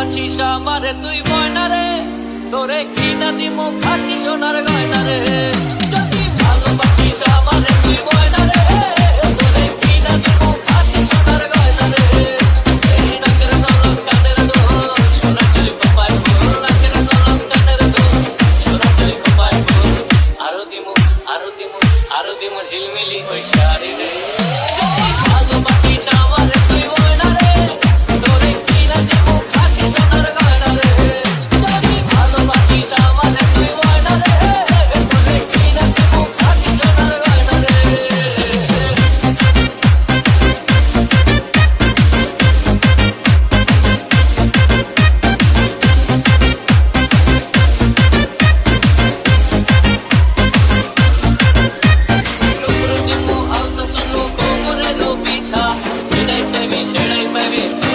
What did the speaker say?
ভালোবাসিস আমারে তুই ময়না রে, তোরে কিনা দিমু খাঁটি সোনার গয়না রে। যদি ভালোবাসিস আমারে তুই ময়না রে, তোরে কিনা দিমু খাঁটি সোনার গয়না রে। এই নাকের নলক কানের দোল, সোনা চুরি কপায় ফুল, নাকের নলক কানের দোল, সোনা চুরি কপায় ফুল। আরো দিমু আরো দিমু আরো দিমু ঝিলমিলি ওই শাড়ি রে। যদি ভালোবাসিস আমারে তুই ময়না রে, তোরে কিনা দিমু খাঁটি সোনার গয়না রে। যদি ভালোবাসিস আমারে তুই ময়না রে, তোরে কিনা দিমু খাঁটি সোনার গয়না রে। Alta sonu como relo bicha, chedai chevi, chedai pavi.